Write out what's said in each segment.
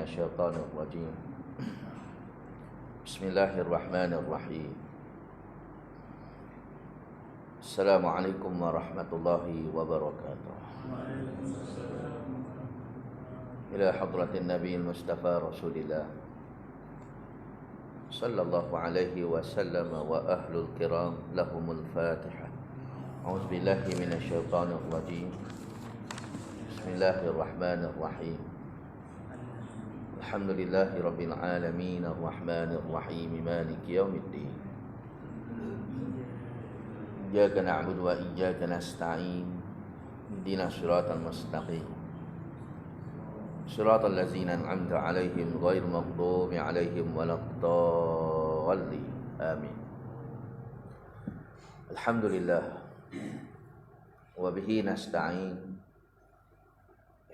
الشيطان الرجيم بسم الله الرحمن الرحيم السلام عليكم ورحمة الله وبركاته إلى حضرة النبي المصطفى رسول الله صلى الله عليه وسلم وأهل الكرام لهم الفاتحة أعوذ بالله من الشيطان الرجيم بسم الله الرحمن الرحيم الحمد لله رب العالمين الرحمن الرحيم مالك يوم الدين إياك نعبد وإياك نستعين اهدنا الصراط المستقيم صراط الذين أنعمت عليهم غير المغضوب عليهم ولا الضالين آمين الحمد لله وبه نستعين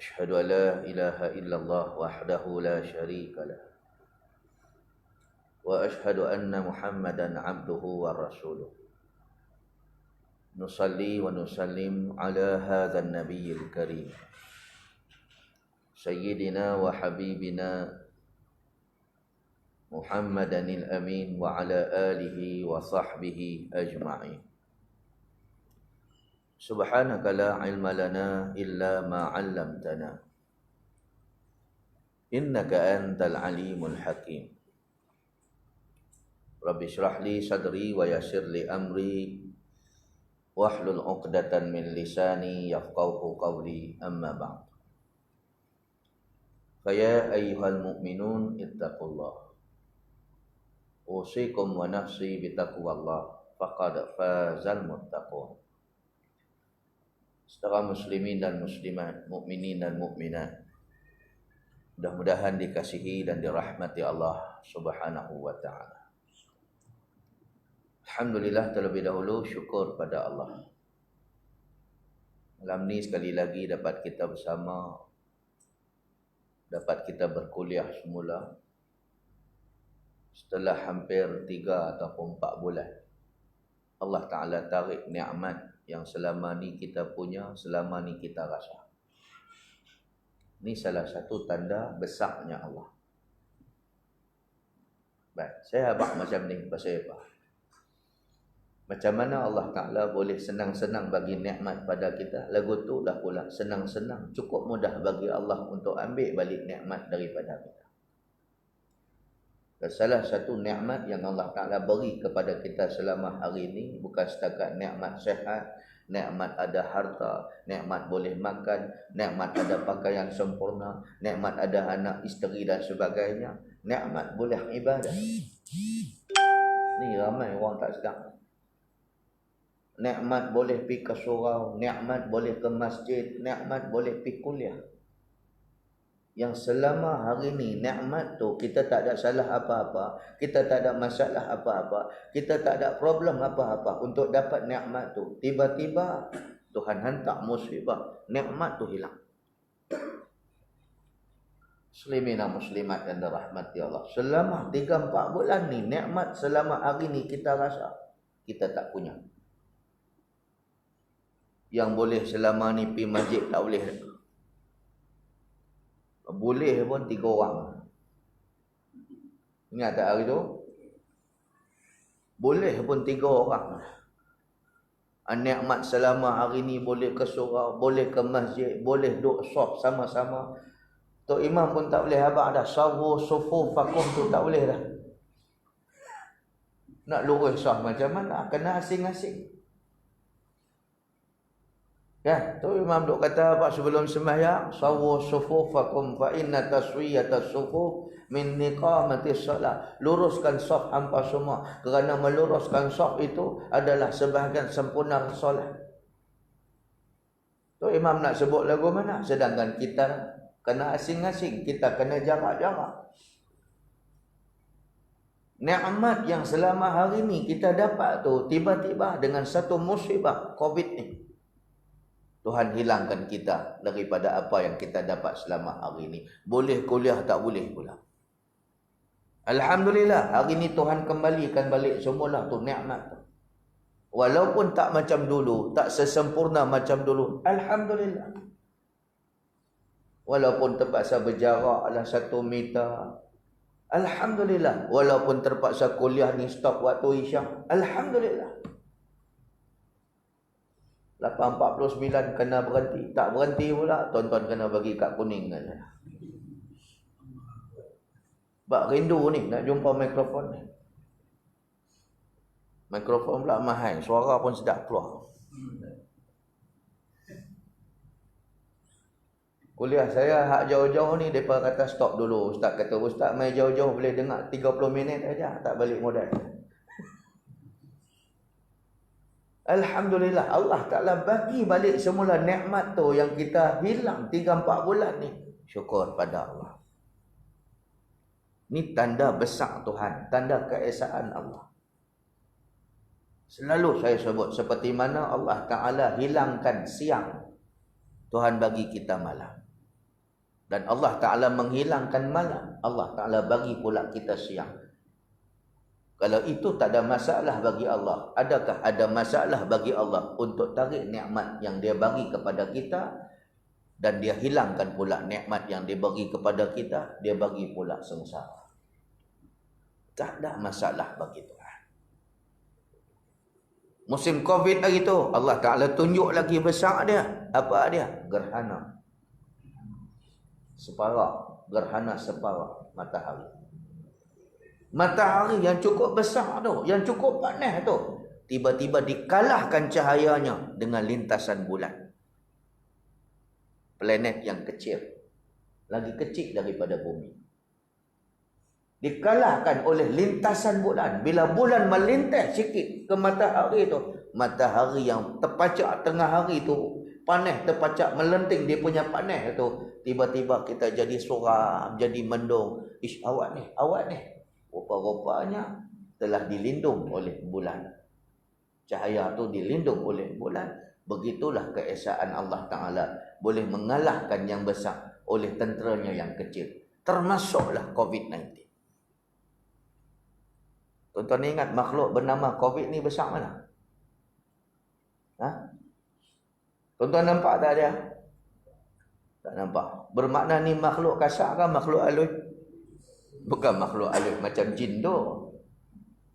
أشهد أن لا إله إلا الله وحده لا شريك له وأشهد أن محمدا عبده ورسوله نصلي ونسلم على هذا النبي الكريم سيدنا وحبيبنا محمدا الأمين وعلى آله وصحبه أجمعين سبحانك لا علم لنا إلا ما علمتنا إنك أنت العليم الحكيم رب اشرح لي صدري ويسر لي أمري واحلل عقدة من لساني يفقهوا قولي أما بعد فيا أيها المؤمنون اتقوا الله أوصيكم ونفسي بتقوى الله فقد فاز المتقون Saudara muslimin dan muslimat, mukminin dan mukminat, mudah-mudahan dikasihi dan dirahmati Allah Subhanahu wa taala. Alhamdulillah, terlebih dahulu syukur pada Allah. Malam ni sekali lagi dapat kita bersama, dapat kita berkuliah semula setelah hampir 3 ataupun 4 bulan. Allah Ta'ala tarik nikmat yang selama ni kita punya, selama ni kita rasa. Ini salah satu tanda besarnya Allah. Baik, saya abang macam ni pasal apa? Macam mana Allah Ta'ala boleh senang-senang bagi nikmat pada kita? Lagu tu dah pula senang-senang, cukup mudah bagi Allah untuk ambil balik nikmat daripada kita. Dan salah satu nikmat yang Allah Ta'ala beri kepada kita selama hari ini bukan setakat nikmat sehat, nikmat ada harta, nikmat boleh makan, nikmat ada pakaian sempurna, nikmat ada anak, isteri dan sebagainya, nikmat boleh ibadah. Ni ramai orang tak sedar. Nikmat boleh pergi ke surau, nikmat boleh ke masjid, nikmat boleh pergi kuliah. Yang selama hari ni nikmat tu kita tak ada salah apa-apa, kita tak ada masalah apa-apa, kita tak ada problem apa-apa untuk dapat nikmat tu. Tiba-tiba Tuhan hantar musibah, nikmat tu hilang. Muslimin dan muslimat yang dirahmati Allah, selama 3-4 bulan ni nikmat selama hari ni kita rasa kita tak punya. Yang boleh selama ni pergi masjid tak boleh. Boleh pun 3 orang. Ingat tak hari tu? Boleh pun 3 orang. Nikmat selama hari ni boleh ke surau, boleh ke masjid, boleh duduk saf sama-sama. Tok Imam pun tak boleh habaq dah. Sawu sufuf fakum tu tak boleh dah. Nak lurus saf macam mana? Kena asing-asing. Ya, tu Imam duk kata apa sebelum sembahyang, sawu sufufakum fa inna taswiyatas sufuf min niqamatis salat. Luruskan saf hampa semua, kerana meluruskan saf itu adalah sebahagian sempurna solat. Tu Imam nak sebut lagu mana? Sedangkan kita kena asing-asing, kita kena jarak-jarak. Nikmat yang selama hari ni kita dapat tu tiba-tiba dengan satu musibah Covid ni, Tuhan hilangkan kita daripada apa yang kita dapat selama hari ini. Boleh kuliah tak boleh pula. Alhamdulillah, hari ini Tuhan kembalikan balik semula tu nikmat tu. Walaupun tak macam dulu, tak sesempurna macam dulu. Alhamdulillah. Walaupun terpaksa berjarak lah 1 meter. Alhamdulillah. Walaupun terpaksa kuliah ni stop waktu isyak. Alhamdulillah. 8.49 kena berhenti. Tak berhenti pula, tuan-tuan kena bagi kad kuning saja. Bak rindu ni nak jumpa mikrofon ni. Mikrofon pula mahal, suara pun sedap keluar. Kuliah saya hak jauh-jauh ni depa kata stop dulu. Ustaz kata, ustaz mai jauh-jauh boleh dengar 30 minit aja, tak balik modal. Alhamdulillah, Allah Ta'ala bagi balik semula nikmat tu yang kita hilang 3-4 bulan ni. Syukur pada Allah. Ni tanda besar Tuhan, tanda keesaan Allah. Selalu saya sebut, seperti mana Allah Ta'ala hilangkan siang, Tuhan bagi kita malam. Dan Allah Ta'ala menghilangkan malam, Allah Ta'ala bagi pula kita siang. Kalau itu tak ada masalah bagi Allah, adakah ada masalah bagi Allah untuk tarik nikmat yang dia bagi kepada kita, dan dia hilangkan pula nikmat yang dia bagi kepada kita, dia bagi pula sengsara. Tak ada masalah bagi Tuhan. Musim Covid hari tu, Allah Ta'ala tunjuk lagi besar dia. Apa dia? Gerhana. Separak. Gerhana separak matahari. Matahari yang cukup besar tu, yang cukup panas tu, tiba-tiba dikalahkan cahayanya dengan lintasan bulan. Planet yang kecil. Lagi kecil daripada bumi. Dikalahkan oleh lintasan bulan. Bila bulan melintas sikit ke matahari tu, matahari yang terpacak tengah hari tu, panas terpacak melenting dia punya panas tu, tiba-tiba kita jadi suram, jadi mendung. Ish, awak ni. Rupa-rupanya telah dilindung oleh bulan. Cahaya tu dilindung oleh bulan. Begitulah keesaan Allah Ta'ala. Boleh mengalahkan yang besar oleh tenteranya yang kecil. Termasuklah COVID-19. Tuan-tuan ingat makhluk bernama COVID ni besar mana? Tuan-tuan nampak tak dia? Tak nampak. Bermakna ni makhluk kasar ke makhluk halus? Bukan makhluk halus macam jin tu.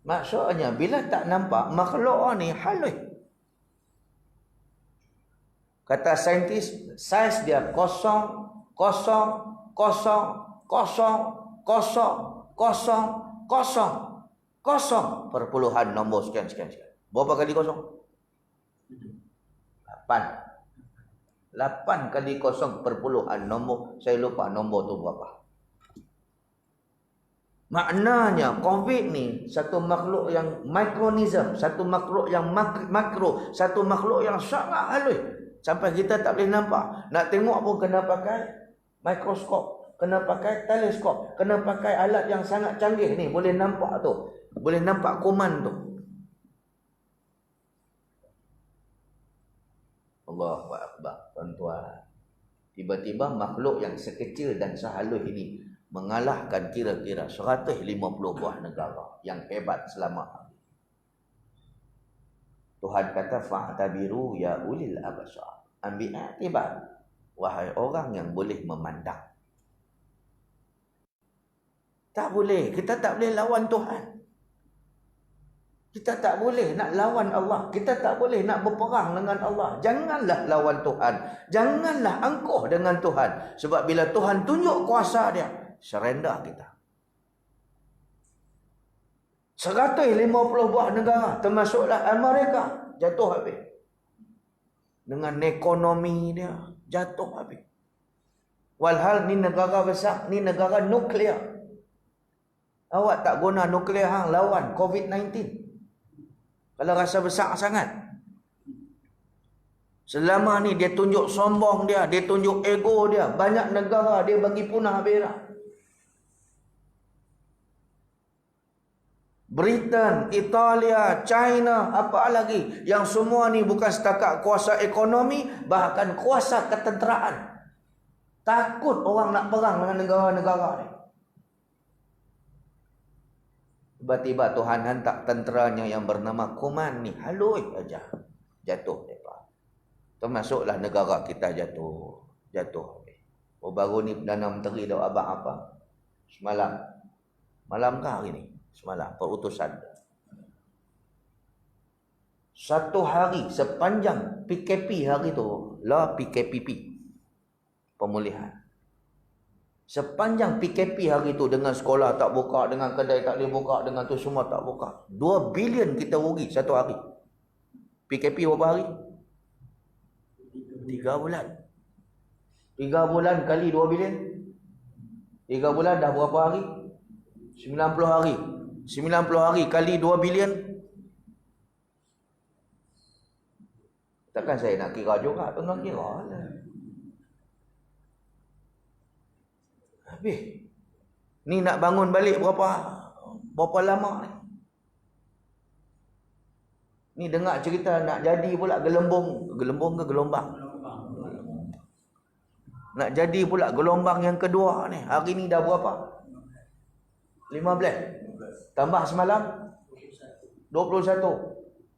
Maksudnya bila tak nampak, makhluk ni halus. Kata saintis, saiz dia 0,0,0,0,0 nombor sekian. Berapa kali kosong? 8 kali 0 perpuluhan nombor. Saya lupa nombor tu berapa. Maknanya COVID ni satu makhluk yang mikronism, satu makhluk yang makro, satu makhluk yang sangat halus. Sampai kita tak boleh nampak. Nak tengok pun kena pakai mikroskop, kena pakai teleskop, kena pakai alat yang sangat canggih ni. Boleh nampak tu. Boleh nampak kuman tu. Allahu Akbar, tuan-tuan. Tiba-tiba makhluk yang sekecil dan sehalus ini mengalahkan kira-kira 150 buah negara yang hebat selama hari. Tuhan kata, fa'tabiru ya ulil absar. Ambil iktibar, wahai orang yang boleh memandang. Tak boleh, kita tak boleh lawan Tuhan. Kita tak boleh nak lawan Allah. Kita tak boleh nak berperang dengan Allah. Janganlah lawan Tuhan. Janganlah angkuh dengan Tuhan. Sebab bila Tuhan tunjuk kuasa dia, surrender kita. 150 buah negara, termasuklah Amerika, jatuh habis. Dengan ekonomi dia, jatuh habis. Walhal ni negara besar, ni negara nuklear. Awak tak guna nuklear hang lawan COVID-19. Kalau rasa besar sangat. Selama ni dia tunjuk sombong dia, dia tunjuk ego dia. Banyak negara dia bagi punah habis dah. Britain, Italia, China, apa lagi. Yang semua ni bukan setakat kuasa ekonomi, bahkan kuasa ketenteraan. Takut orang nak perang dengan negara-negara ni. Tiba-tiba Tuhan hantar tenteranya yang bernama kuman ni, halus aja jatuh mereka. Termasuklah negara kita jatuh habis. Baru ni Perdana Menteri dah abang apa? Semalam. Malam kah hari ni? Semalam. Perutusan. Satu hari sepanjang PKP hari tu. Lah PKPP. Pemulihan. Sepanjang PKP hari tu dengan sekolah tak buka, dengan kedai tak boleh buka, dengan tu semua tak buka. 2 bilion kita rugi satu hari. PKP berapa hari? 3 bulan. 3 bulan kali 2 bilion. 3 bulan dah berapa hari? 90 hari. 90 hari kali 2 bilion. Takkan saya nak kira juga, tengah kira lah. Habis. Ni nak bangun balik berapa lama ni? Ni dengar cerita nak jadi pula gelembung ke gelombang? Nak jadi pula gelombang yang kedua ni. Hari ni dah berapa? 15. Tambah semalam 21.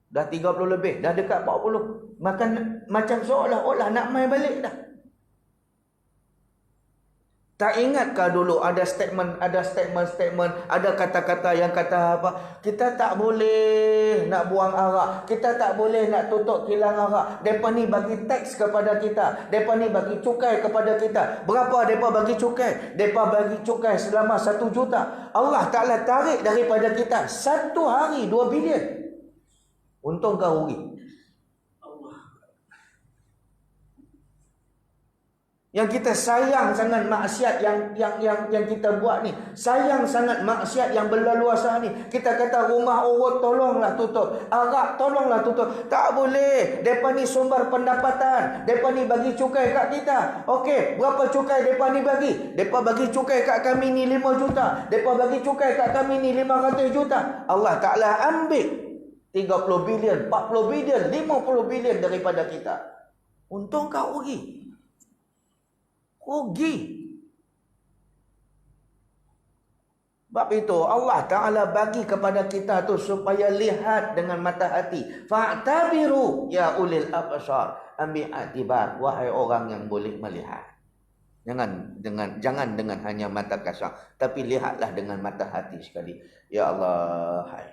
Dah 30 lebih, dah dekat 40. Makan macam seolah-olah nak main balik dah. Tak ingatkah dulu ada statement, ada kata-kata yang kata apa? Kita tak boleh nak buang arak. Kita tak boleh nak tutup kilang arak. Mereka ni bagi teks kepada kita. Mereka ni bagi cukai kepada kita. Berapa mereka bagi cukai? Mereka bagi cukai selama 1 juta. Allah Ta'ala tarik daripada kita 1 hari 2 bilion. Untung kau rugi. Yang kita sayang sangat maksiat yang kita buat ni. Sayang sangat maksiat yang berleluasa ni. Kita kata rumah urut tolonglah tutup. Arak tolonglah tutup. Tak boleh. Mereka ni sumber pendapatan. Mereka ni bagi cukai kat kita. Okey, berapa cukai mereka ni bagi? Mereka bagi cukai kat kami ni 5 juta. Mereka bagi cukai kat kami ni 500 juta. Allah Ta'ala ambil 30 bilion, 40 bilion, 50 bilion daripada kita. Untung kau rugi. Rugi. Sebab itu Allah Ta'ala bagi kepada kita tu supaya lihat dengan mata hati. Fa'tabiru ya ulil absar. Ambil aktibar wahai orang yang boleh melihat. Jangan dengan hanya mata kasar, tapi lihatlah dengan mata hati sekali. Ya Allah, hai.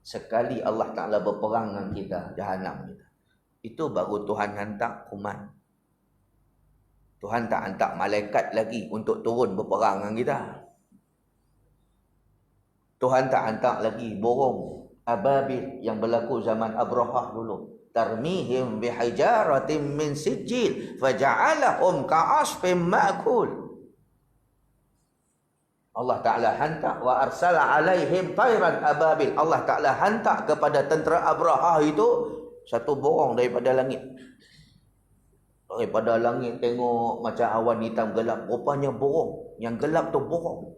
Sekali Allah Ta'ala berperang dengan kita, jahanam kita. Itu baru Tuhan hantar kuman. Tuhan tak hantar malaikat lagi untuk turun berperang dengan kita. Tuhan tak hantar lagi burung ababil yang berlaku zaman Abrahah dulu. Tarmihim bihijaratin min sijil faja'alahum ka'asfin ma'kul. Allah Ta'ala hantar wa arsala alaihim tayran ababil. Allah Ta'ala hantar kepada tentera Abrahah itu satu burung daripada langit. Daripada langit tengok macam awan hitam gelap. Rupanya burung. Yang gelap tu burung.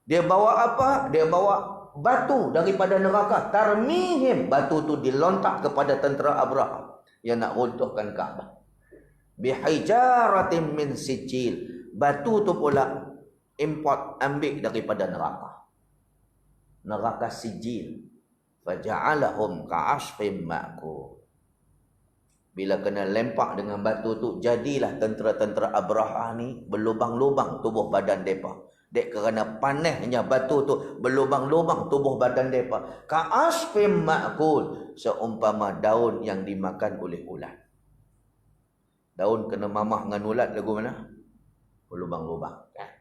Dia bawa apa? Dia bawa batu daripada neraka. Tarmihim. Batu tu dilontak kepada tentera Abraham yang nak runtuhkan Kaabah. Bihijaratin min sijil. Batu tu pula import, ambil daripada neraka. Neraka sijil. Faja'alahum ka'asfim ma'kul. Bila kena lempak dengan batu tu, jadilah tentera-tentera Abrahah ni berlubang-lubang tubuh badan mereka. Dek kerana panasnya batu tu berlubang-lubang tubuh badan mereka. Ka'asfim ma'kul. Seumpama daun yang dimakan oleh ulat. Daun kena mamah dengan ulat lagu mana? Berlubang-lubang. Kan?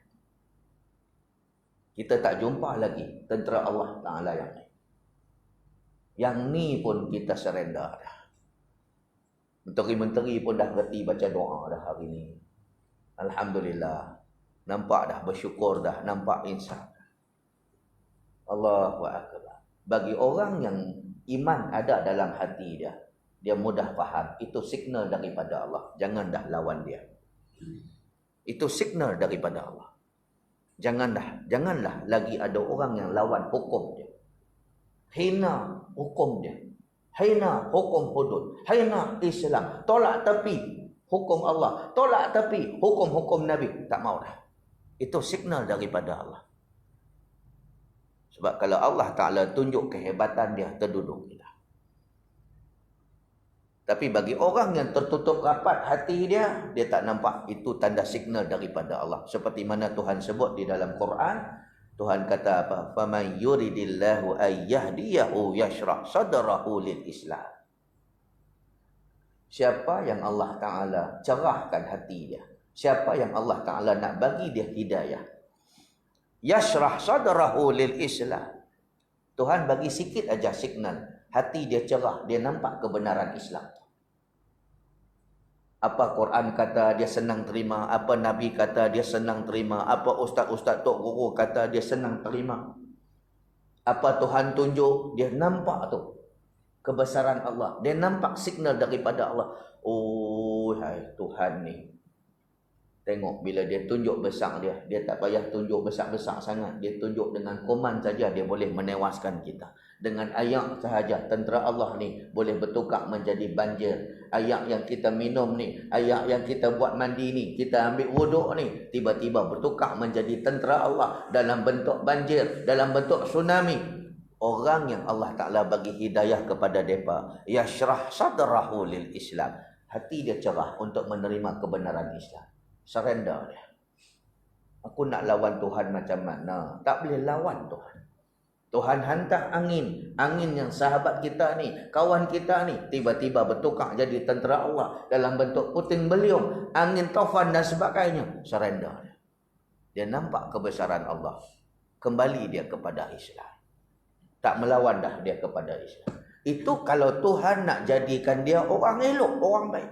Kita tak jumpa lagi tentera Allah Ta'ala yang ni. Yang ni pun kita surrender dah. Menteri-menteri pun dah reti baca doa dah hari ni. Alhamdulillah. Nampak dah, bersyukur dah, nampak insaf. Allahu Akbar. Bagi orang yang iman ada dalam hati dia, dia mudah faham. Itu signal daripada Allah. Jangan dah lawan dia. Itu signal daripada Allah. Janganlah lagi ada orang yang lawan hukum dia. Hina hukum dia. Hina hukum hudud. Hina Islam. Tolak tepi hukum Allah. Tolak tepi hukum-hukum Nabi. Tak mau dah. Itu signal daripada Allah. Sebab kalau Allah Ta'ala tunjuk kehebatan dia, terduduk kita. Tapi bagi orang yang tertutup rapat hati dia, dia tak nampak. Itu tanda signal daripada Allah. Seperti mana Tuhan sebut di dalam Quran. Tuhan kata apa? فَمَنْ يُرِدِ اللَّهُ أَيَّهْدِيَهُ يَشْرَحْ صَدْرَهُ لِلْإِسْلَامِ. Siapa yang Allah Ta'ala cerahkan hati dia, siapa yang Allah Ta'ala nak bagi dia hidayah, yashrah sadrahu lil Islam, Tuhan bagi sikit aja signal, hati dia cerah, dia nampak kebenaran Islam. Apa Quran kata dia senang terima, apa Nabi kata dia senang terima, apa ustaz-ustaz tok guru kata dia senang terima, apa Tuhan tunjuk, dia nampak tu kebesaran Allah, dia nampak signal daripada Allah. Oh, hai Tuhan ni, tengok bila dia tunjuk besar dia, dia tak payah tunjuk besar-besar sangat, dia tunjuk dengan koman saja dia boleh menewaskan kita. Dengan ayat sahaja tentera Allah ni boleh bertukar menjadi banjir. Ayat yang kita minum ni, ayat yang kita buat mandi ni, kita ambil wuduk ni, tiba-tiba bertukar menjadi tentera Allah dalam bentuk banjir, dalam bentuk tsunami. Orang yang Allah Ta'ala bagi hidayah kepada mereka, yashrah sadrahu lil Islam, hati dia cerah untuk menerima kebenaran Islam. Surrender dia. Aku nak lawan Tuhan macam mana? Tak boleh lawan Tuhan. Tuhan hantar angin, angin yang sahabat kita ni, kawan kita ni, tiba-tiba bertukar jadi tentera Allah dalam bentuk puting beliung, angin taufan dan sebagainya. Surrender dia. Dia nampak kebesaran Allah. Kembali dia kepada Islam. Tak melawan dah dia kepada Islam. Itu kalau Tuhan nak jadikan dia orang elok, orang baik.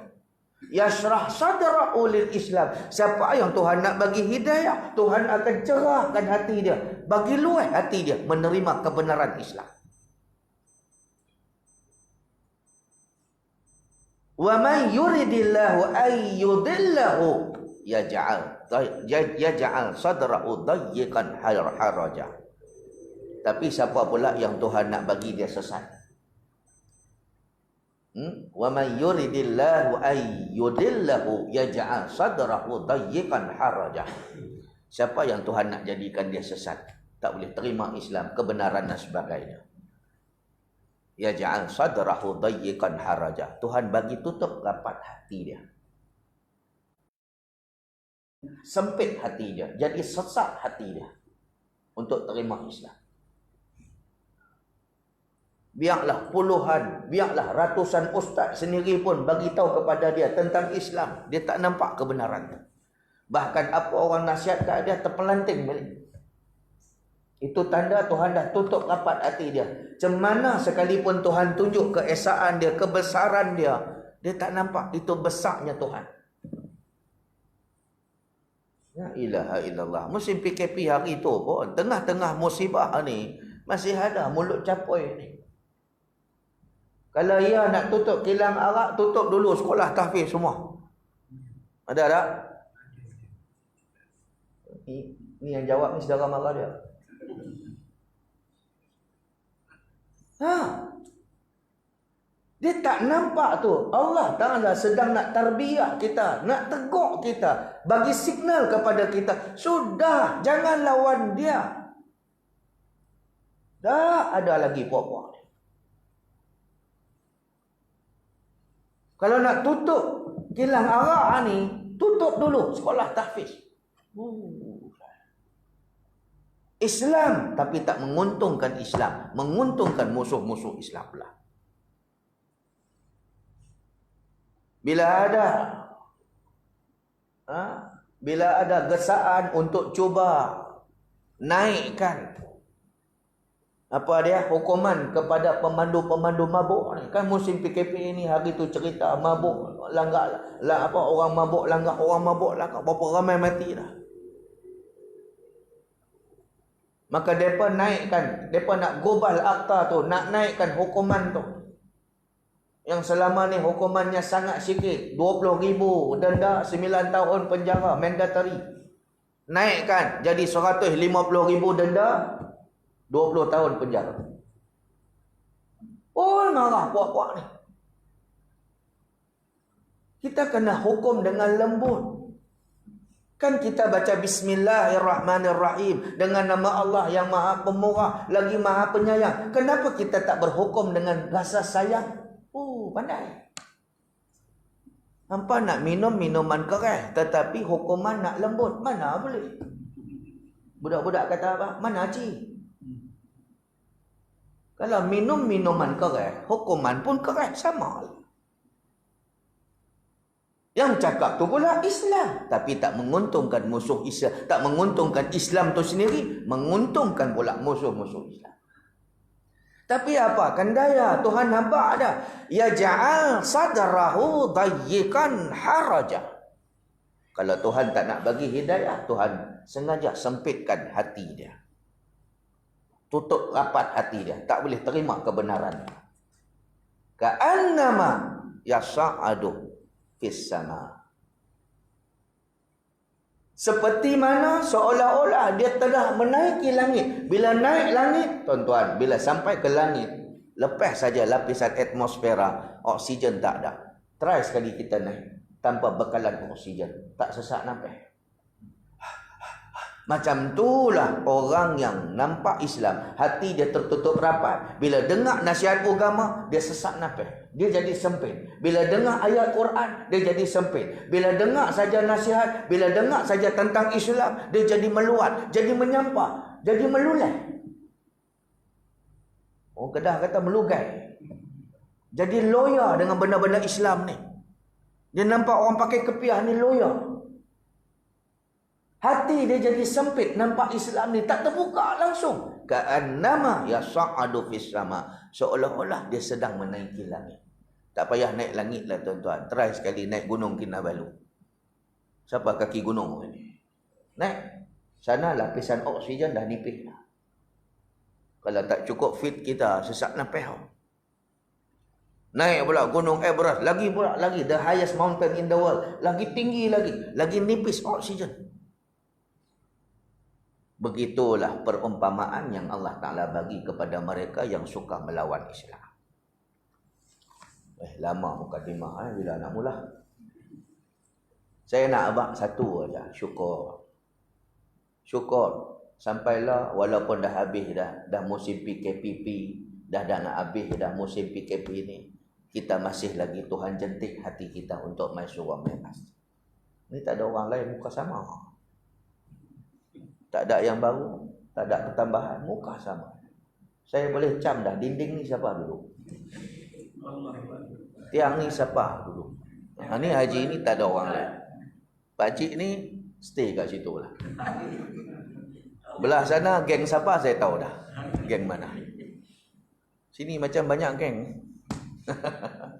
Yashrah sadrahu lil Islam. Siapa yang Tuhan nak bagi hidayah, Tuhan akan cerahkan hati dia, bagi luas hati dia menerima kebenaran Islam. Wa man yuridillahu ay yudillahu yaj'al sadrahu dayyiqan haraja. Tapi siapa pula yang Tuhan nak bagi dia sesat? Wa man yuridillahu ay yudillahu yaj'al sadrahu dayyiqan haraja. Siapa yang Tuhan nak jadikan dia sesat, tak boleh terima Islam, kebenaran dan sebagainya, yaj'al sadrahu dayyiqan haraja, Tuhan bagi tutup rapat hati dia, sempit hati dia, jadi sesak hati dia untuk terima Islam. Biarlah puluhan, biarlah ratusan ustaz sendiri pun bagi tahu kepada dia tentang Islam, dia tak nampak kebenaran tu. Bahkan apa orang nasihat kat dia, terpelanting balik. Itu tanda Tuhan dah tutup rapat hati dia. Macam mana sekalipun Tuhan tunjuk keesaan dia, kebesaran dia, dia tak nampak itu besarnya Tuhan. La ilaha illallah. Musim PKP hari tu pun, tengah-tengah musibah ni, masih ada mulut capoi ni. Kalau ia nak tutup kilang arak, tutup dulu sekolah tahfiz semua. Ada tak? Ni yang jawab ni saudara mara dia. Dia tak nampak tu. Allah Ta'ala sedang nak tarbiyah kita, nak tegur kita, bagi signal kepada kita. Sudah, jangan lawan dia. Dah ada lagi puak-puak. Kalau nak tutup kilang arak ni, tutup dulu sekolah tahfiz. Islam tapi tak menguntungkan Islam, menguntungkan musuh-musuh Islam pula. Bila ada gesaan untuk cuba naikkan hukuman kepada pemandu-pemandu mabuk ni. Kan musim PKP ni, hari tu cerita mabuk langgar orang mabuk langgar, berapa ramai mati dah. Maka depa naikkan, depa nak gubal akta tu, nak naikkan hukuman tu. Yang selama ni hukumannya sangat sikit, 20,000 denda, 9 tahun penjara mandatory. Naikkan jadi 150,000 denda, 20 tahun penjara. Oh, marah puak-puak ni. Kita kena hukum dengan lembut. Kan kita baca Bismillahirrahmanirrahim, dengan nama Allah yang Maha Pemurah lagi Maha Penyayang. Kenapa kita tak berhukum dengan rasa sayang? Oh, pandai. Hampa nak minum minuman keras, tetapi hukuman nak lembut. Mana boleh? Budak-budak kata apa? Mana ci? Kalau minum minuman keras, hukuman pun keras sama. Yang cakap tu pula Islam, tapi tak menguntungkan musuh Islam, tak menguntungkan Islam tu sendiri, menguntungkan pula musuh-musuh Islam. Tapi apa kan daya Tuhan nampak ada, ya ja'al sadrahu dayyikan haraja. Kalau Tuhan tak nak bagi hidayah, Tuhan sengaja sempitkan hati dia, tutup rapat hati dia, tak boleh terima kebenaran. Ka'annama yas'adu fis sama. Seperti mana seolah-olah dia telah menaiki langit. Bila naik langit, tuan-tuan, bila sampai ke langit, lepas saja lapisan atmosfera, oksigen tak ada. Try sekali kita naik tanpa bekalan oksigen, tak sesak nafas. Macam itulah orang yang nampak Islam, hati dia tertutup rapat. Bila dengar nasihat agama, dia sesak nafas, dia jadi sempit. Bila dengar ayat Quran, dia jadi sempit. Bila dengar saja nasihat, bila dengar saja tentang Islam, dia jadi meluat, jadi menyampah, jadi melulai. Orang Kedah kata melugai. Jadi loya dengan benda-benda Islam ni. Dia nampak orang pakai kepiah ni loya. Hati dia jadi sempit, nampak Islam ni tak terbuka langsung. Ka'annama yas'adu fis sama. Seolah-olah dia sedang menaiki langit. Tak payah naik langit lah tuan-tuan. Try sekali naik gunung Kinabalu. Siapa kaki gunung ni? Naik. Sana lapisan oksigen dah nipis lah. Kalau tak cukup fit kita, sesak nafas. Naik pula gunung Everest. Lagi pula, lagi the highest mountain in the world. Lagi tinggi lagi. Lagi nipis oksigen. Begitulah perumpamaan yang Allah Ta'ala bagi kepada mereka yang suka melawan Islam. Lama mukadimah bila nak mula. Saya nak abang satu aja, syukur. Syukur sampailah walaupun dah habis dah musim PKPP, dah nak habis dah musim PKP ni, kita masih lagi Tuhan jentik hati kita untuk mai surau Mi'raj. Ni tak ada orang lain muka sama. Tak ada yang baru, tak ada pertambahan, muka sama. Saya boleh cam dah, dinding ni siapa dulu? Tiang ni siapa dulu? Ni haji ni tak ada orang lain. Pakcik ni stay kat situ lah. Belah sana geng siapa saya tahu dah. Geng mana? Sini macam banyak geng.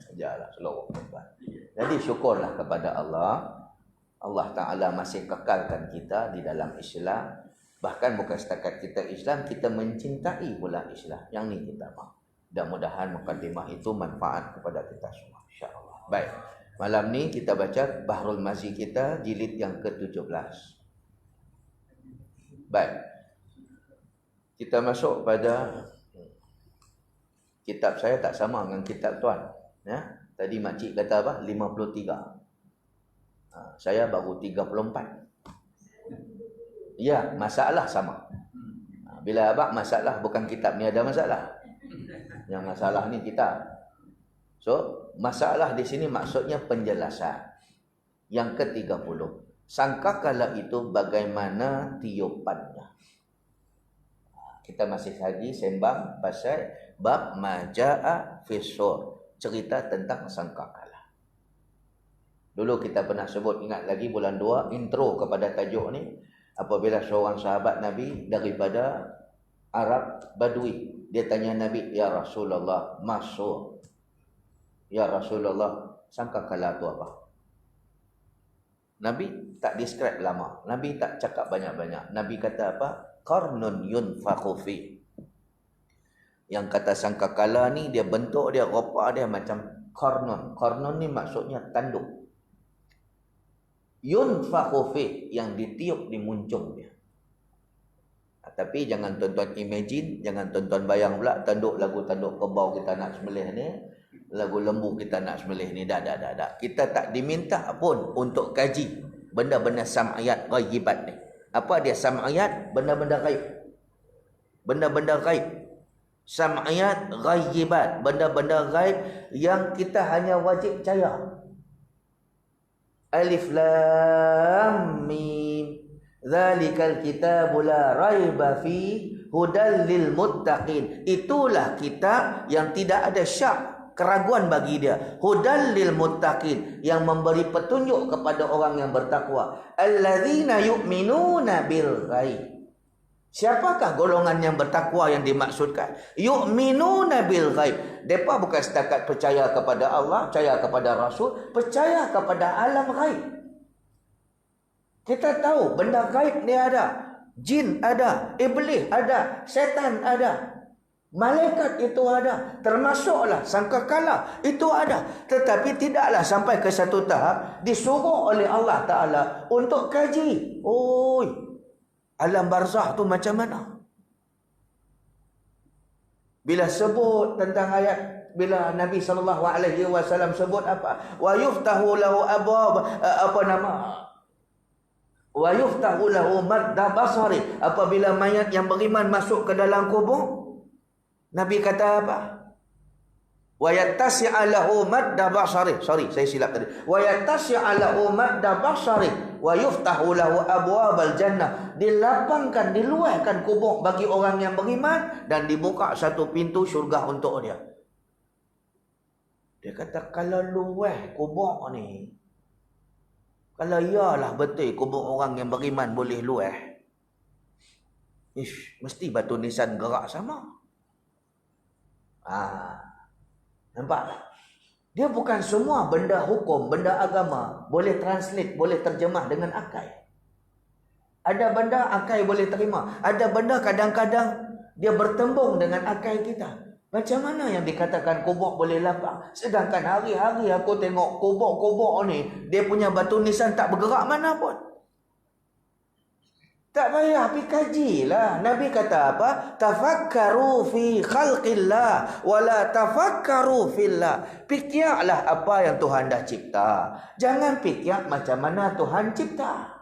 Sajalah seluruh. Jadi syukurlah kepada Allah. Allah Ta'ala masih kekalkan kita di dalam Islam. Bahkan bukan setakat kita Islam, kita mencintai pula Islam. Yang ni kita mahu. Mudah-mudahan mukadimah itu manfaat kepada kita semua, insya-Allah. Baik. Malam ni kita baca Bahrul Mazi kita jilid yang ke-17. Baik. Kita masuk pada kitab saya tak sama dengan kitab tuan. Ya. Tadi makcik kata apa? 53. Saya baru 34. Ya, masalah sama. Bila abang masalah bukan kitab ni ada masalah. Yang masalah ni kitab. So, masalah di sini maksudnya penjelasan. Yang ke-30. Sangkakala itu bagaimana tiupannya. Kita masih lagi sembang pasal bab majaa fisur. Cerita tentang sangkakala. Dulu kita pernah sebut, ingat lagi bulan 2, intro kepada tajuk ni. Apabila seorang sahabat Nabi daripada Arab Badui, dia tanya Nabi, ya Rasulullah, masuk. Ya Rasulullah, sangkakala tu apa? Nabi tak describe lama. Nabi tak cakap banyak-banyak. Nabi kata apa? Qarnun yunfakhu fi. Yang kata sangkakala ni, dia bentuk dia, rupa dia macam qarnun. Qarnun ni maksudnya tanduk. Yunfakhu fi, yang ditiup di muncung dia. Tapi jangan tuan-tuan imagine, jangan tuan-tuan bayang pula tanduk kebau kita nak sembelih ni, lagu lembu kita nak sembelih ni. Dah. Kita tak diminta pun untuk kaji benda-benda sam'iyat ghaibat ni. Apa dia sam'iyat? Benda-benda ghaib. Benda-benda ghaib. Sam'iyat ghaibat, benda-benda ghaib yang kita hanya wajib percaya. Alif Lam Mim. Zalikal kitabu la raiba fi hudal lil muttaqin. Itulah kitab yang tidak ada syak, keraguan bagi dia. Hudal lil muttaqin, yang memberi petunjuk kepada orang yang bertakwa. Alladzina yu'minuna bil ghaib. Siapakah golongan yang bertakwa yang dimaksudkan? Yu'minuna bil ghaib. Mereka bukan setakat percaya kepada Allah, percaya kepada Rasul, percaya kepada alam ghaib. Kita tahu benda gaib ni ada. Jin ada, iblis ada, setan ada, malaikat itu ada, termasuklah sangkakala itu ada. Tetapi tidaklah sampai ke satu tahap disuruh oleh Allah Ta'ala untuk kaji. Oi, alam barzah tu macam mana? Bila sebut tentang ayat, bila Nabi SAW sebut apa? Wa yuftahu lahu abwab, apa nama? Wa yuftahu lahu madda basari. Apabila mayat yang beriman masuk ke dalam kubur, Nabi kata apa? Wa yattasi'a lahu madda basari. Sorry, saya silap tadi. Wa yattasi'a lahu madda basari wa yuftahu lahu abwabal jannah. Dilapangkan, diluahkan kubur bagi orang yang beriman dan dibuka satu pintu syurga untuk dia. Dia kata kalau luah kubur ni, kalau iyalah betul kubur orang yang beriman boleh luah, mesti batu nisan gerak sama. Nampak tak? Dia bukan semua benda hukum, benda agama boleh translate, boleh terjemah dengan akal. Ada benda akal boleh terima. Ada benda kadang-kadang dia bertembung dengan akal kita. Macam mana yang dikatakan kubur boleh lapang? Sedangkan hari-hari aku tengok kubur-kubur ni, dia punya batu nisan tak bergerak mana pun. Tak payah pergi kajilah. Nabi kata apa? Tafakkaru fi khalqillah wala tafakkaru fillah. Fikirlah apa yang Tuhan dah cipta. Jangan fikir macam mana Tuhan cipta.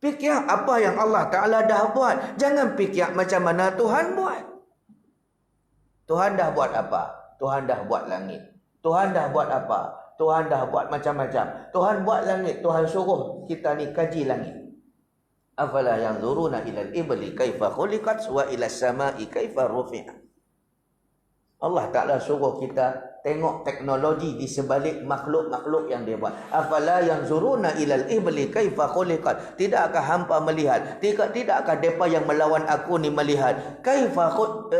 Fikir apa yang Allah Ta'ala dah buat. Jangan fikir macam mana Tuhan buat. Tuhan dah buat apa? Tuhan dah buat langit. Tuhan dah buat apa? Tuhan dah buat macam-macam. Tuhan buat langit. Tuhan suruh kita ni kaji langit. Afala yanzuruna ilal ibli kaifa khuliqat wa ilas samai kaifa rufi'at. Allah Ta'ala suruh kita tengok teknologi di sebalik makhluk-makhluk yang dia buat. Afala yanzuruna ilal ibli kaifa khuliqat. Tidakkah hampa melihat? Tidakkah depa yang melawan aku ni melihat? Kaifa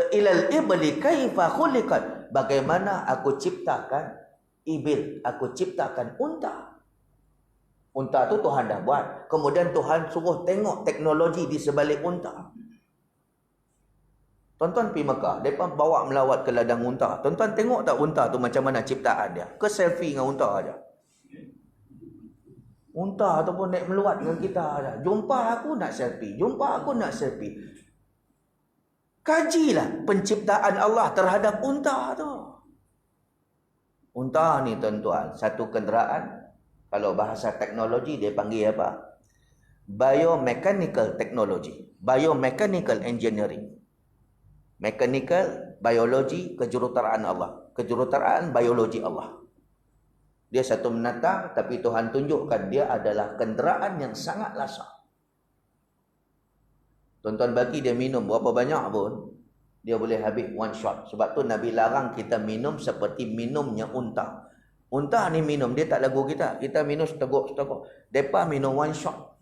ilal ibli kaifa khuliqat. Bagaimana aku ciptakan ibil, aku ciptakan unta. Unta tu Tuhan dah buat. Kemudian Tuhan suruh tengok teknologi di sebalik unta. Tuan-tuan pergi Mekah, mereka bawa melawat ke ladang unta. Tuan-tuan tengok tak unta tu macam mana ciptaan dia? Ke selfie dengan unta aja. Unta tu pun naik meluat dengan kita aja. Jumpa aku nak selfie, jumpa aku nak selfie. Kajilah penciptaan Allah terhadap unta tu. Unta ni tuan-tuan, satu kenderaan. Kalau bahasa teknologi dia panggil apa? Biomechanical technology. Biomechanical engineering. Mechanical, biologi, kejuruteraan Allah. Kejuruteraan biologi Allah. Dia satu menatang, tapi Tuhan tunjukkan dia adalah kenderaan yang sangat lasak. Tuan-tuan bagi dia minum berapa banyak pun, dia boleh habis one shot. Sebab tu Nabi larang kita minum seperti minumnya unta. Unta ni minum, dia tak lagu kita. Kita minum seteguk-seteguk. Mereka minum one shot.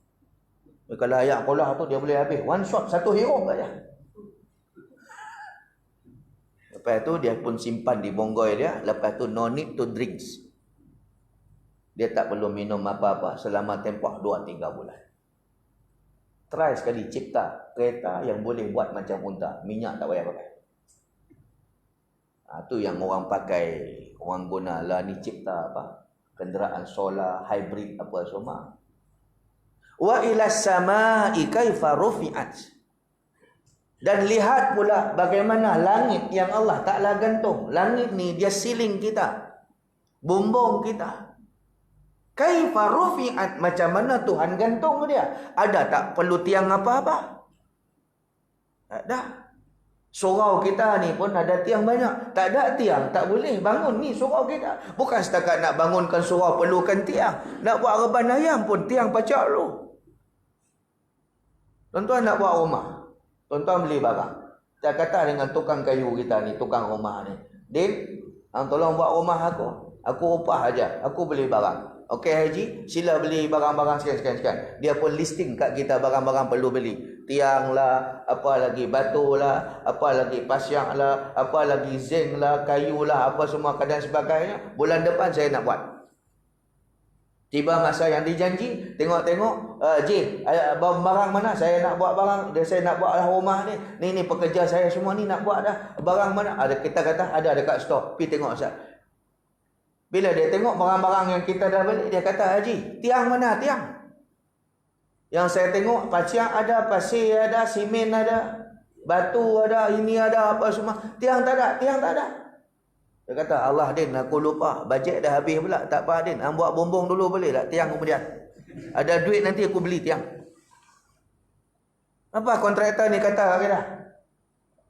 Kalau ayak kolah tu dia boleh habis one shot, satu hirup saja. Lepas tu dia pun simpan di bonggoi dia. Lepas tu no need to drinks. Dia tak perlu minum apa-apa selama tempoh 2-3 bulan. Try sekali cipta kereta yang boleh buat macam unta. Minyak tak payah pakai. Tu yang orang pakai, orang guna lah ni cipta apa? Kenderaan solar, hybrid apa semua. Wa ilas samai kaifa rufi'at. Dan lihat pula bagaimana langit yang Allah Ta'ala gantung. Langit ni dia ceiling kita. Bumbung kita. Kaifa rufi'at. Macam mana Tuhan gantung dia. Ada tak perlu tiang apa-apa? Tak ada. Surau kita ni pun ada tiang banyak. Tak ada tiang, tak boleh bangun ni surau kita. Bukan setakat nak bangunkan surau perlukan tiang. Nak buat reban ayam pun tiang pacak dulu. Tuan-tuan nak buat rumah. Tuan-tuan beli barang. Saya kata dengan tukang kayu kita ni, tukang rumah ni. Din, tolong buat rumah aku. Aku upah aja. Aku beli barang. Okey Haji, sila beli barang-barang sekian. Dia pun listing kat kita barang-barang perlu beli. Tiang lah, apa lagi batu lah, apa lagi pasyak lah, apa lagi zinc lah, kayu lah, apa semua dan sebagainya. Bulan depan saya nak buat. Tiba masa yang dijanji, tengok-tengok, barang mana saya nak buat barang, saya nak buat rumah ni. Ni pekerja saya semua ni nak buat dah. Barang mana? Ada, kita kata ada dekat store. Pergi tengok Ustaz. Bila dia tengok barang-barang yang kita dah beli, dia kata, Haji, tiang mana? Tiang. Yang saya tengok, pasyak ada, pasir ada, simen ada, batu ada, ini ada, apa semua. Tiang tak ada. Dia kata, Allah Din, aku lupa. Bajet dah habis pula. Tak apa Din, buat bumbung dulu boleh tak? Tiang kemudian. Ada duit nanti aku beli tiang. Apa kontraktor ni kata kita?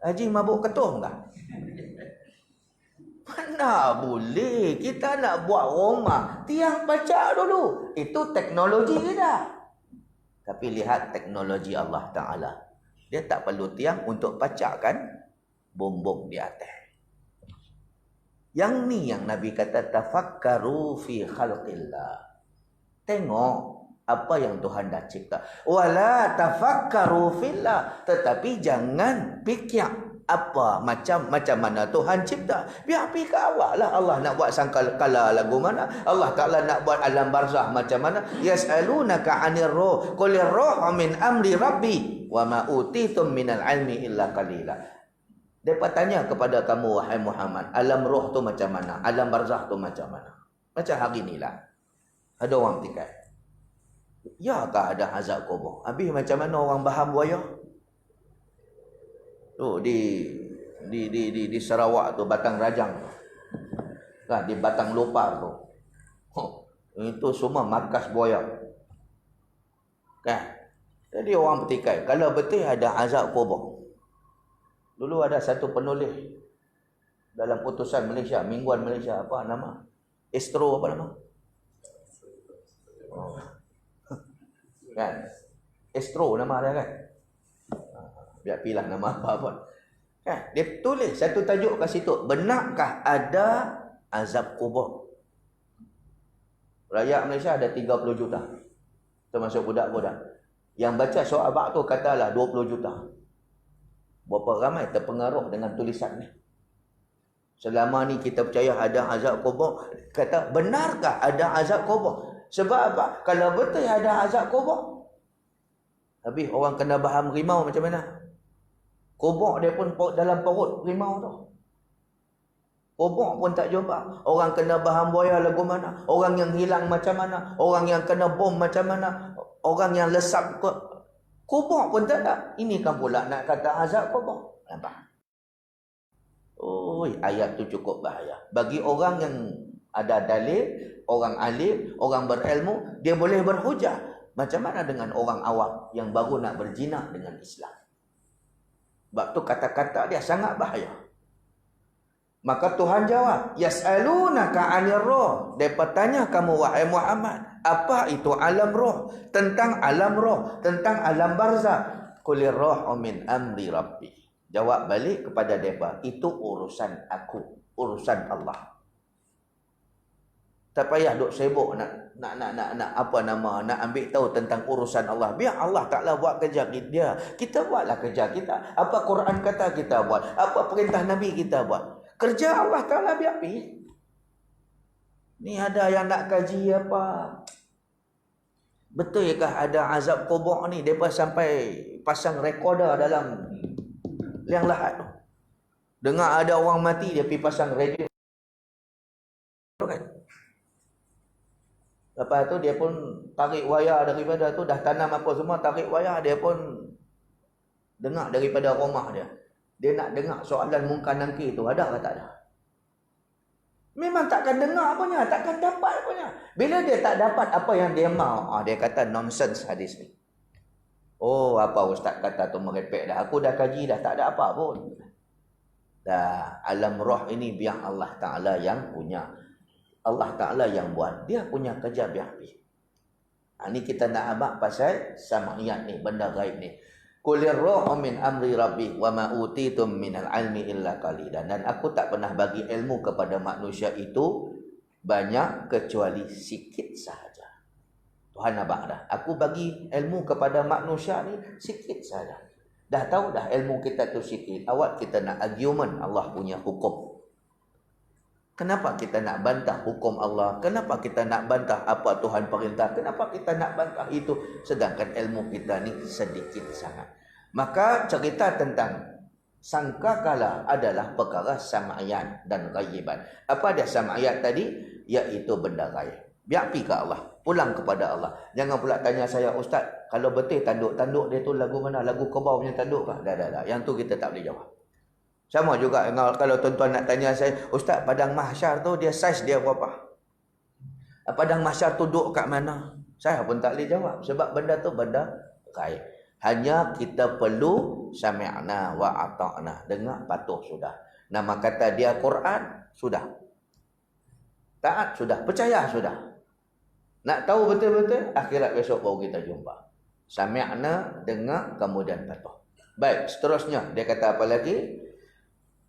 Haji mabuk ketum tak? Mana boleh. Kita nak buat rumah, tiang pacak dulu. Itu teknologi kita. Tapi lihat teknologi Allah Ta'ala. Dia tak perlu tiang untuk pacakkan bumbung di atas. Yang ni yang Nabi kata, tafakkaru fi khalqillah. Tengok apa yang Tuhan dah cipta. Wala tafakkaru fillah. Tetapi jangan fikir apa macam mana Tuhan cipta. Biar pergi ke awak lah. Allah nak buat sangkala lagu mana, Allah Ta'ala nak buat alam barzah macam mana. Yas'alunaka 'anir ruh qul ar-ruhu min amri rabbi wa ma utitum minal ilmi illa qalila. Depa tanya kepada kamu wahai Muhammad, alam roh tu macam mana, alam barzah tu macam mana. Macam hari ni lah ada orang tikai, ya kah ada azab kubur? Habis macam mana orang baham buaya tu di Sarawak tu, Batang Rajang tu, kan, di Batang Lopar tu, itu semua markas buaya, kan. Jadi orang petikai kalau betul ada azab kubur. Dulu ada satu penulis dalam putusan Malaysia, mingguan Malaysia, apa nama, Astro apa nama, kan, Astro nama dia, kan. Biar pilih nama apa pun. Kan? Dia tulis satu tajuk kat situ. Benarkah ada azab kubur? Rakyat Malaysia ada 30 juta. Termasuk budak-budak. Yang baca surah Abad tu katalah 20 juta. Berapa ramai terpengaruh dengan tulisan ni? Selama ni kita percaya ada azab kubur. Kata, benarkah ada azab kubur? Sebab apa? Kalau betul ada azab kubur, habis orang kena baham rimau macam mana? Kubur dia pun dalam perut rimau tu. Kubur pun tak jumpa. Orang kena baham buaya lagu mana? Orang yang hilang macam mana? Orang yang kena bom macam mana? Orang yang lesap kubur pun tak ada. Ini kan pula nak kata azab kubur. Nampak? Oi, ayat tu cukup bahaya. Bagi orang yang ada dalil, orang alim, orang berilmu, dia boleh berhujah. Macam mana dengan orang awam yang baru nak berjinak dengan Islam? Sebab tu kata-kata dia sangat bahaya. Maka Tuhan jawab, yas'alunaka 'anir ruh. Depa tanya kamu wahai Muhammad, apa itu alam roh? Tentang alam roh, tentang alam barzah. Qulir ruhu min amri rabbi. Jawab balik kepada depa, itu urusan aku, urusan Allah. Tak payah duk sibuk nak apa nama, nak ambil tahu tentang urusan Allah. Biar Allah Ta'ala buat kerja dia. Kita buatlah kerja kita. Apa Quran kata kita buat, apa perintah Nabi kita buat. Kerja Allah Ta'ala biar pergi. Ni ada yang nak kaji apa, betulkah ada azab kubur ni? Mereka sampai pasang recorder dalam liang lahat tu. Dengar ada orang mati, dia pergi pasang radio, kan? Lepas tu dia pun tarik wayar daripada tu, dah tanam apa semua, tarik wayar, dia pun dengar daripada rumah dia. Dia nak dengar soalan mungkar nangkir tu ada ke tak ada. Memang takkan dengar punya, takkan dapat punya. Bila dia tak dapat apa yang dia mau, dia kata nonsense hadis ni. Oh, apa ustaz kata tu merepek dah. Aku dah kaji dah, tak ada apa pun. Dah, alam roh ini biar Allah Ta'ala yang punya. Allah Ta'ala yang buat. Dia punya kerja biar-biar. Ini kita nak abang pasal sam'iyat ni, benda gaib ni. Qulir ruhu min amri rabbi wa ma utitum minal ilmi illa qalilan. Dan aku tak pernah bagi ilmu kepada manusia itu banyak kecuali sikit sahaja. Tuhan abang dah. Aku bagi ilmu kepada manusia ni sikit sahaja. Dah tahu dah ilmu kita tu sikit. Awak kita nak argument Allah punya hukum. Kenapa kita nak bantah hukum Allah? Kenapa kita nak bantah apa Tuhan perintah? Kenapa kita nak bantah itu? Sedangkan ilmu kita ni sedikit sangat. Maka cerita tentang sangkakala adalah perkara sam'iyat dan ghaiban. Apa dia sam'iyat tadi? Iaitu benda gaib. Biar pergi ke Allah. Pulang kepada Allah. Jangan pula tanya saya, Ustaz, kalau betul tanduk-tanduk dia tu lagu mana? Lagu Kerbau punya tanduk kah? Dah. Yang tu kita tak boleh jawab. Sama juga kalau tuan-tuan nak tanya saya, Ustaz, padang mahsyar tu dia saiz dia berapa? Padang mahsyar tu duduk kat mana? Saya pun tak boleh jawab. Sebab benda tu benda gaib. Hanya kita perlu sami'na wa ata'na. Dengar patuh sudah. Nama kata dia Quran, sudah. Taat sudah. Percaya sudah. Nak tahu betul-betul, akhirat besok baru kita jumpa. Sami'na, dengar, kemudian patuh. Baik, seterusnya. Dia kata apa lagi?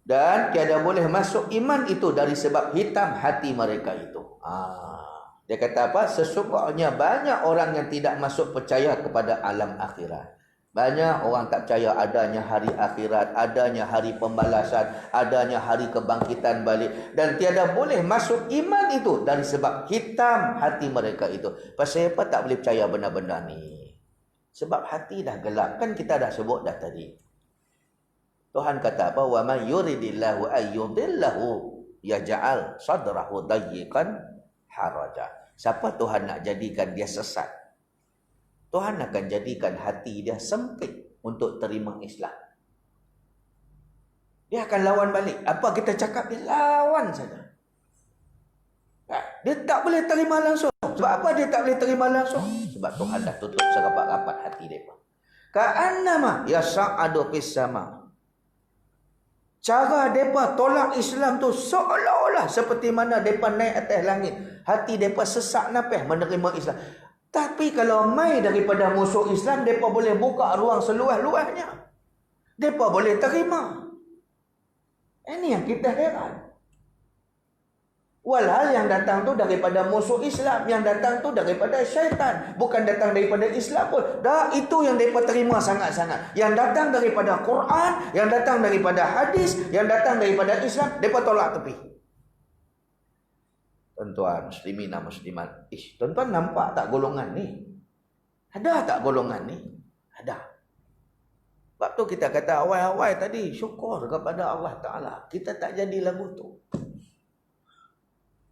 Dan tiada boleh masuk iman itu dari sebab hitam hati mereka itu. Dia kata apa? Sesungguhnya banyak orang yang tidak masuk percaya kepada alam akhirat. Banyak orang tak percaya adanya hari akhirat, adanya hari pembalasan, adanya hari kebangkitan balik. Dan tiada boleh masuk iman itu dari sebab hitam hati mereka itu. Pasal apa tak boleh percaya benda-benda ni? Sebab hati dah gelap. Kan kita dah sebut dah tadi. Tuhan kata apa? Wa may yuridillahu ayyudillahu yaj'al sadrahu dayyiqan haraja. Siapa Tuhan nak jadikan dia sesat? Tuhan akan jadikan hati dia sempit untuk terima Islam. Dia akan lawan balik. Apa kita cakap, dia lawan saja. Dia tak boleh terima langsung. Sebab apa dia tak boleh terima langsung? Sebab Tuhan dah tutup serapat-rapat hati mereka. Ka'annama yas'adu fis sama. Cara mereka tolak Islam tu seolah-olah seperti mana mereka naik atas langit. Hati mereka sesak napih menerima Islam. Tapi kalau mai daripada musuh Islam, mereka boleh buka ruang seluas-luasnya. Mereka boleh terima. Ini yang kita heran. Walhal yang datang tu daripada musuh Islam, yang datang tu daripada syaitan, bukan datang daripada Islam pun. Dah, itu yang mereka terima sangat-sangat. Yang datang daripada Quran, yang datang daripada hadis, yang datang daripada Islam, mereka tolak tepi. Tuan-tuan muslimin dan muslimat, tuan-tuan nampak tak golongan ni? Ada tak golongan ni? Ada. Sebab tu kita kata awal-awal tadi, syukur kepada Allah Ta'ala. Kita tak jadi lagu tu.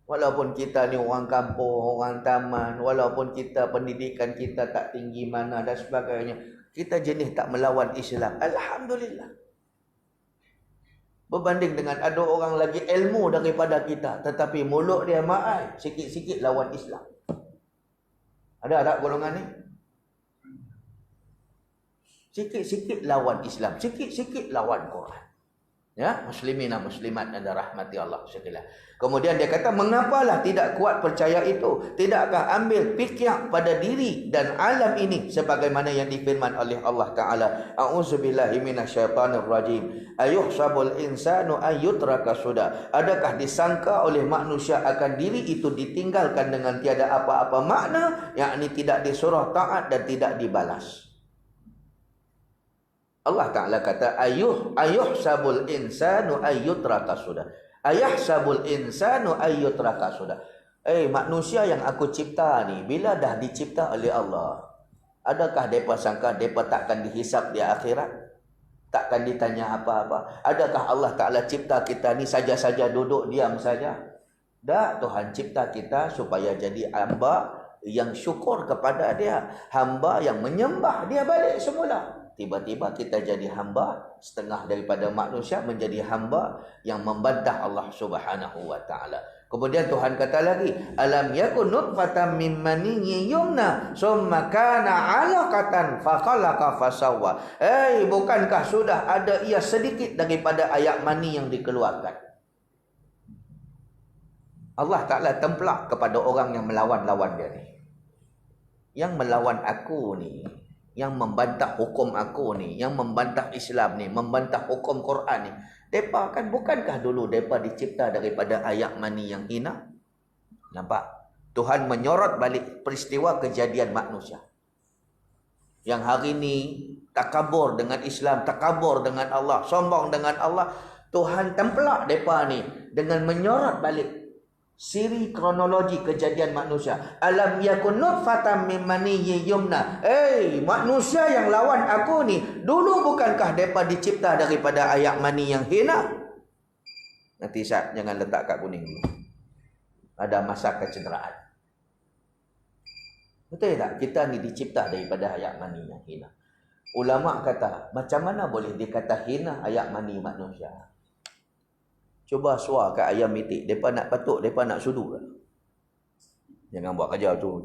Walaupun kita ni orang kampung, orang taman, walaupun kita pendidikan kita tak tinggi mana dan sebagainya, kita jenis tak melawan Islam. Alhamdulillah. Berbanding dengan ada orang lagi ilmu daripada kita, tetapi mulut dia maai, sikit-sikit lawan Islam. Ada tak golongan ni? Sikit-sikit lawan Islam, sikit-sikit lawan Quran. Ya, muslimin dan muslimat yang dirahmati Allah sekalian. Kemudian dia kata, mengapalah tidak kuat percaya itu? Tidakkah ambil fikir pada diri dan alam ini sebagaimana yang difirman oleh Allah Ta'ala? A'udzubillahi minasyaitanir rajim. Ayuhsabul insanu ayyutraka suda. Adakah disangka oleh manusia akan diri itu ditinggalkan dengan tiada apa-apa makna, yakni tidak disuruh taat dan tidak dibalas? Allah Ta'ala kata ayuhsabul insanu ayyutraka suda. Ayahsabul insanu ayyutraka suda. Manusia yang aku cipta ni, bila dah dicipta oleh Allah, adakah mereka sangka mereka takkan dihisap di akhirat? Takkan ditanya apa-apa? Adakah Allah Ta'ala cipta kita ni saja-saja duduk diam saja? Tak, Tuhan cipta kita supaya jadi hamba yang syukur kepada dia, hamba yang menyembah dia balik semula. Tiba-tiba kita jadi hamba, setengah daripada manusia menjadi hamba yang membantah Allah Subhanahu wa taala. Kemudian Tuhan kata lagi, alam yakun nutfatan min maniyyin yumna summa kana 'alaqatan fa khalaqa fasawwa. Bukankah sudah ada ia sedikit daripada ayak mani yang dikeluarkan? Allah Taala templak kepada orang yang melawan-lawan dia ni. Yang melawan aku ni, yang membantah hukum aku ni, yang membantah Islam ni, membantah hukum Quran ni, depa kan bukankah dulu depa dicipta daripada ayak mani yang hina? Nampak? Tuhan menyorot balik peristiwa kejadian manusia. Yang hari ni takabur dengan Islam, takabur dengan Allah, sombong dengan Allah, Tuhan templak depa ni dengan menyorot balik siri kronologi kejadian manusia. Alam yakun nutfatan min maniyyin yumna. Manusia yang lawan aku ni, dulu bukankah depa dicipta daripada ayak mani yang hina? Nanti Syah, jangan letak kat kuning dulu. Ada masa kecederaan. Betul tak? Kita ni dicipta daripada ayak mani yang hina. Ulama kata, macam mana boleh dikata hina ayak mani manusia? Cuba suar kat ayam mitik. Mereka nak patuk, mereka nak sudu. Jangan buat kerja tu.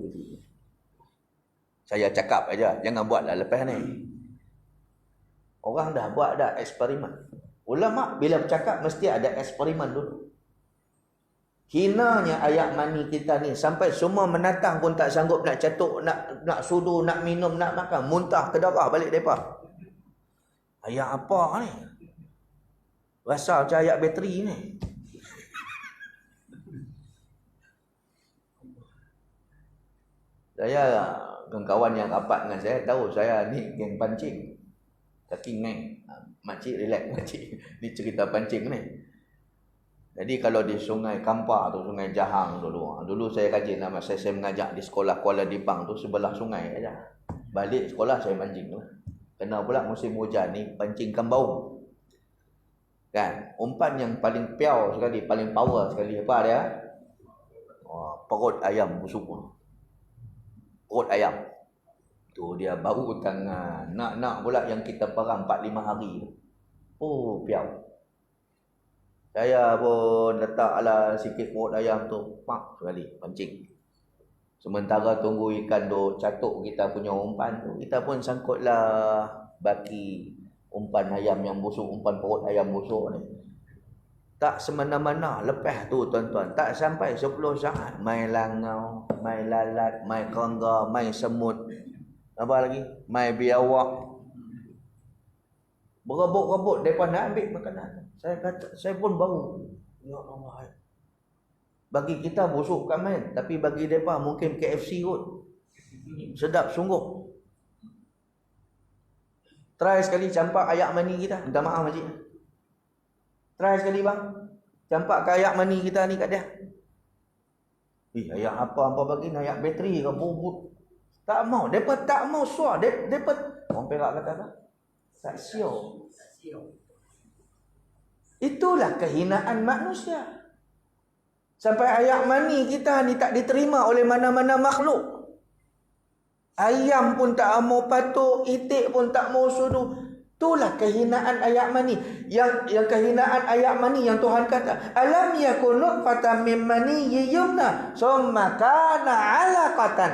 Saya cakap aja, jangan buatlah lepas ni. Orang dah buat dah eksperimen. Ulama bila bercakap mesti ada eksperimen dulu. Hinanya ayak mani kita ni sampai semua menatang pun tak sanggup nak catuk, nak sudu, nak minum, nak makan. Muntah ke darah balik mereka. Ayak apa ni? Rasa macam ayak bateri ni. Saya, kawan yang rapat dengan saya tahu saya ni geng pancing. Tapi ni, makcik relax makcik. Ni cerita pancing ni. Jadi kalau di Sungai Kampar tu, Sungai Jahang dulu. Dulu saya rajin nama saya mengajak di sekolah Kuala Dipang tu sebelah sungai aja. Balik sekolah saya pancing tu. Kena pula musim hujan ni pancing kembau. Kan, umpan yang paling piau sekali, paling power sekali apa dia? Perut ayam busuk. Perut ayam. Tu dia baru tangan. Nak pula yang kita perang 4-5 hari tu. Oh, piau. Saya pun letaklah sikit perut ayam tu, pak sekali pancing. Sementara tunggu ikan duk catuk kita punya umpan tu, kita pun sangkutlah baki umpan ayam yang busuk, umpan perut ayam busuk ni. Tak semena-mena. Lepas tu tuan-tuan, tak sampai 10 saat, main langau, main lalat, main kerangga, main semut. Apa lagi? Main biawak. Berebut-rebut mereka nak ambil makanan. Saya kata, saya pun bau. Ya Allah. Bagi kita busuk kan main, tapi bagi mereka mungkin KFC kot. Sedap sungguh. Try sekali campak ayak mani kita. Minta maaf makcik. Try sekali bang. Campak ke ayak mani kita ni kat dia. Ayak apa bagi ni? Ayak bateri ke bubut. Tak mau. Mereka tak mau suar. Mereka, orang Perak kata apa? Tak siau. Itulah kehinaan manusia. Sampai ayak mani kita ni tak diterima oleh mana-mana makhluk. Ayam pun tak mau patuk, itik pun tak mau sudu. Itulah kehinaan ayak mani. Yang kehinaan ayak mani yang Tuhan kata, alam yakun nutfatan min maniyyin yumna summa kana 'alaqatan.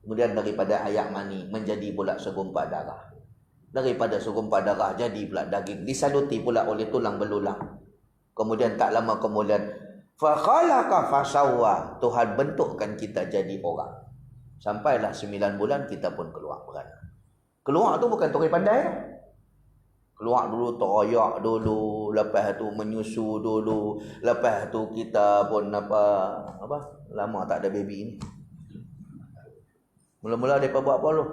Kemudian daripada ayak mani menjadi pula segumpal darah. Daripada segumpal darah jadi pula daging, disaluti pula oleh tulang belulang. Kemudian tak lama kemudian fa khalaqa fasawwa. Tuhan bentukkan kita jadi orang. Sampailah 9 bulan kita pun keluar beranak. Keluar tu bukan tokai pandai. Keluar dulu teroyak dulu, lepas tu menyusu dulu, lepas tu kita pun apa lama tak ada baby ni. Mula-mula depa buat apa dulu?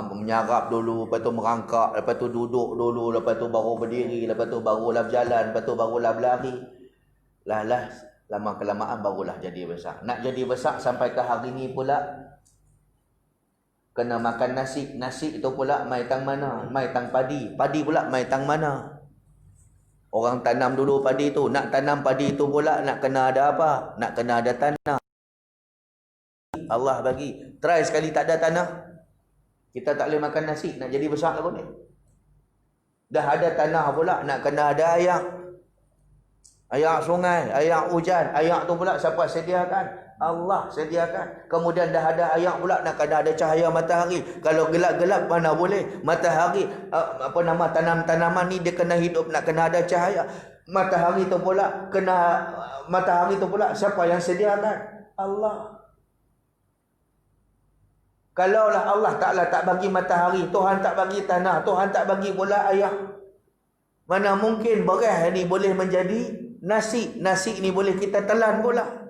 Menyarap dulu, lepas tu merangkak, lepas tu duduk dulu, lepas tu baru berdiri, lepas tu barulah berjalan, lepas tu barulah berlari. Lah lama kelamaan barulah jadi besar. Nak jadi besar sampai ke hari ni pula kena makan nasi. Nasi itu pula mai tang mana? Mai tang padi. Padi pula mai tang mana? Orang tanam dulu padi tu. Nak tanam padi tu pula nak kena ada apa? Nak kena ada tanah. Allah bagi. Try sekali tak ada tanah. Kita tak boleh makan nasi, nak jadi besar tak boleh. Dah ada tanah pula, nak kena ada air. Air sungai, air hujan. Air tu pula siapa sediakan? Allah sediakan. Kemudian dah ada air pula, nak kena ada cahaya matahari. Kalau gelap-gelap mana boleh. Matahari, tanam-tanaman ni dia kena hidup, nak kena ada cahaya. Matahari tu pula siapa yang sediakan? Allah. Kalaulah Allah Ta'ala tak bagi matahari, Tuhan tak bagi tanah, Tuhan tak bagi pula air, mana mungkin beras ni boleh menjadi nasi. Nasi ni boleh kita telan pula.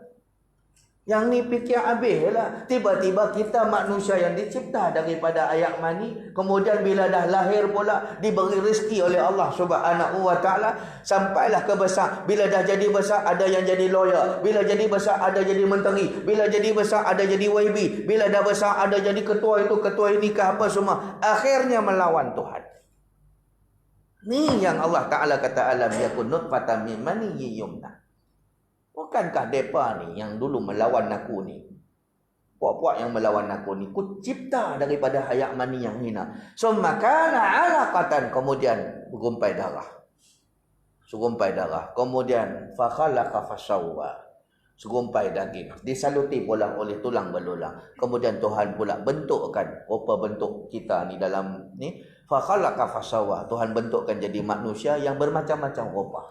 Yang ni fikir habis lah. Tiba-tiba kita manusia yang dicipta daripada ayak mani, kemudian bila dah lahir pula diberi rezeki oleh Allah Subhanahu wa Ta'ala, sampailah ke besar. Bila dah jadi besar ada yang jadi lawyer, bila jadi besar ada jadi menteri, bila jadi besar ada jadi YB, bila dah besar ada jadi ketua itu, ketua ini ke apa semua. Akhirnya melawan Tuhan. Ni yang Allah Ta'ala kata alam yakun nutfatan min maniyyin yumna. Bukankah mereka ni yang dulu melawan aku ni, puak-puak yang melawan aku ni, ku cipta daripada hayak mani yang hina. So makana alaqatan, kemudian bergumpai darah, kemudian fa khalaqa fasawwa, segumpai daging, disaluti pula oleh tulang belulang. Kemudian Tuhan pula bentukkan rupa bentuk kita ni dalam ni, fa khalaqa fasawwa, Tuhan bentukkan jadi manusia yang bermacam-macam rupa.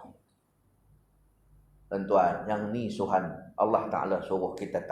Tuan-tuan, yang ni Tuhan Allah Ta'ala suruh kita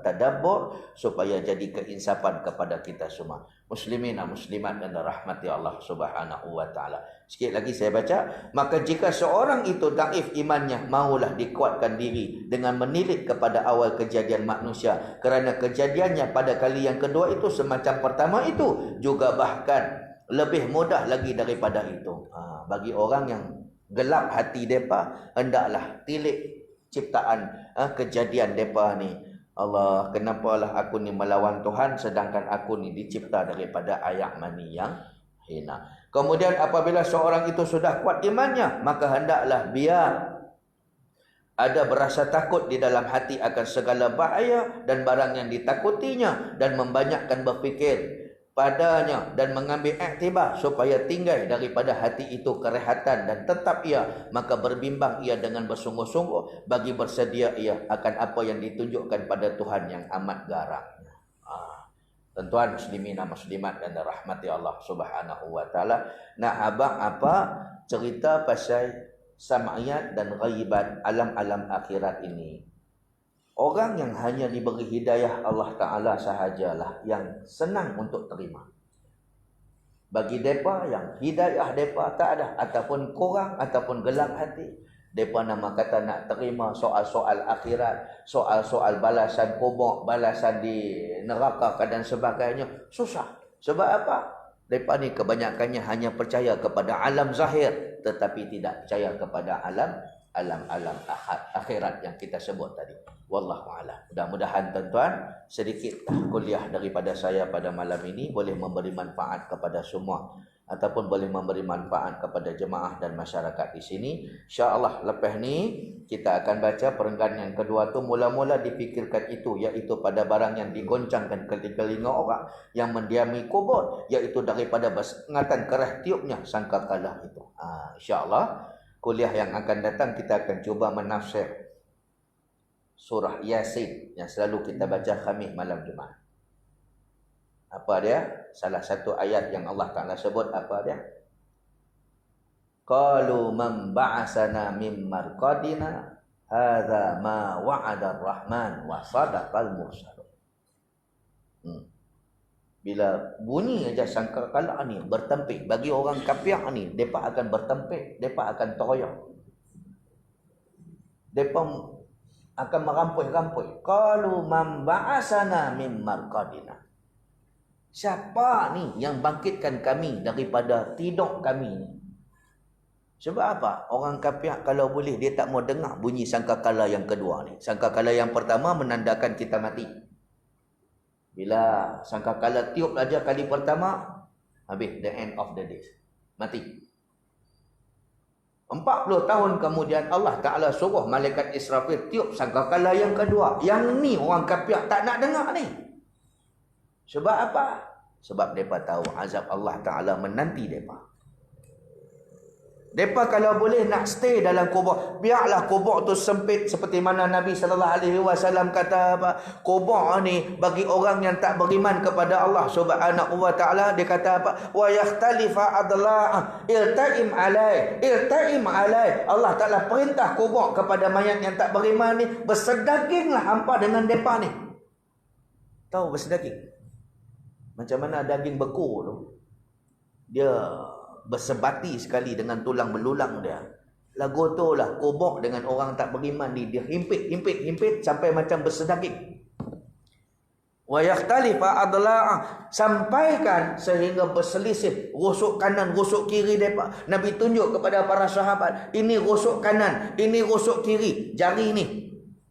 tadabbur supaya jadi keinsapan kepada kita semua. Muslimin dan muslimat yang dirahmati Allah Subhanahu wa Ta'ala. Sikit lagi saya baca. Maka jika seorang itu daif imannya, maulah dikuatkan diri dengan menilik kepada awal kejadian manusia, kerana kejadiannya pada kali yang kedua itu semacam pertama itu, juga bahkan lebih mudah lagi daripada itu. Bagi orang yang gelap hati mereka, hendaklah tilik ciptaan kejadian mereka ni. Allah, kenapalah aku ni melawan Tuhan sedangkan aku ni dicipta daripada ayak mani yang hina. Kemudian apabila seorang itu sudah kuat imannya, maka hendaklah biar ada berasa takut di dalam hati akan segala bahaya dan barang yang ditakutinya, dan membanyakkan berfikir padanya dan mengambil iktibar supaya tinggal daripada hati itu kerehatan dan tetap ia, maka berbimbang ia dengan bersungguh-sungguh bagi bersedia ia akan apa yang ditunjukkan pada Tuhan yang amat garang. Tuan-tuan muslimin dan muslimat dan rahmati Allah Subhanahu wa Ta'ala, nak abang apa cerita pasal sam'iyat dan ghaibat, alam-alam akhirat ini. Orang yang hanya diberi hidayah Allah Ta'ala sahajalah yang senang untuk terima. Bagi mereka yang hidayah mereka tak ada, ataupun kurang, ataupun gelap hati, mereka nama kata nak terima soal-soal akhirat, soal-soal balasan kubur, balasan di neraka dan sebagainya, susah. Sebab apa? Mereka ni kebanyakannya hanya percaya kepada alam zahir, tetapi tidak percaya kepada alam akhirat yang kita sebut tadi. Wallahu a'lam. Mudah-mudahan tuan-tuan sedikit kuliah daripada saya pada malam ini boleh memberi manfaat kepada semua, ataupun boleh memberi manfaat kepada jemaah dan masyarakat di sini. Insya-Allah lepas ni kita akan baca perenggan yang kedua tu, mula-mula dipikirkan itu, iaitu pada barang yang digoncangkan ke telinga orang yang mendiami kubur, iaitu daripada bersengatan kerah tiupnya sangkakala itu. Insya-Allah kuliah yang akan datang kita akan cuba menafsir surah Yasin yang selalu kita baca Khamis malam Jumaat. Apa dia? Salah satu ayat yang Allah Ta'ala sebut, apa dia? Qalu man ba'asana min marqadina hadza ma wa'ada ar-rahman wa sadaqal mursalun. Bila bunyi aja sangkakala ni bertempik, bagi orang kafir ni, depa akan bertempik, depa akan toyok, depa akan merampui-rampui. Qalu man ba'asana min marqadina. Siapa ni yang bangkitkan kami daripada tidur kami ni? Sebab apa? Orang kafir kalau boleh dia tak mau dengar bunyi sangkakala yang kedua ni. Sangkakala yang pertama menandakan kita mati. Bila sangkakala tiup aja kali pertama, habis, the end of the day, mati. 40 tahun kemudian Allah Ta'ala suruh malaikat Israfil tiup sangkakala yang kedua. Yang ni orang kafir tak nak dengar ni. Sebab apa? Sebab mereka tahu azab Allah Ta'ala menanti mereka. Mereka kalau boleh nak stay dalam kubur, biarlah kubur tu sempit seperti mana Nabi SAW kata apa? Kubur ni bagi orang yang tak beriman kepada Allah Subhanahu wa Ta'ala, dia kata apa? Wa yakhtalifa adla'a ilta'im alai, ilta'im alai. Allah Ta'ala perintah kubur kepada mayat yang tak beriman ni, bersedaginglah hampa dengan mereka ni. Tahu bersedaging? Macam mana daging beku tu? Dia bersebati sekali dengan tulang belulang dia. Lagu tu lah kubur dengan orang tak beriman ni, dia himpit sampai macam bersedaging. Wa yakhtalifa adla'a, sampaikan sehingga berselisih, rusuk kanan rusuk kiri depa. Nabi tunjuk kepada para sahabat, ini rusuk kanan, ini rusuk kiri, jari ni.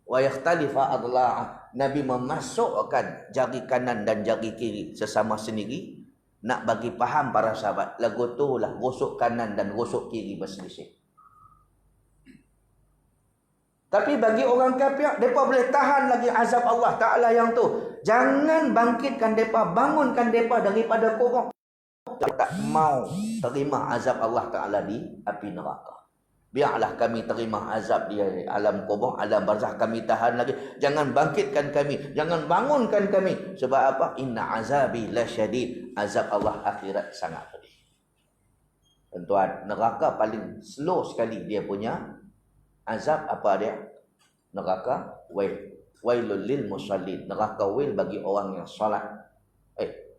Wa yakhtalifa adla'a, Nabi memasukkan jari kanan dan jari kiri sesama sendiri. Nak bagi faham para sahabat, lagu tu lah rusuk kanan dan rusuk kiri berselisih. Tapi bagi orang kafir, mereka boleh tahan lagi azab Allah Ta'ala yang tu. Jangan bangkitkan mereka, bangunkan mereka daripada kubur. Tak mau terima azab Allah Ta'ala di api neraka. Biarlah kami terima azab di alam kubur, alam barzakh, kami tahan lagi. Jangan bangkitkan kami, jangan bangunkan kami. Sebab apa? Inna azabi lasyadid. Azab Allah akhirat sangat pedih. Tuan, neraka paling slow sekali dia punya azab. Apa dia? Neraka wail. Wailul lil musallin. Neraka wail bagi orang yang solat.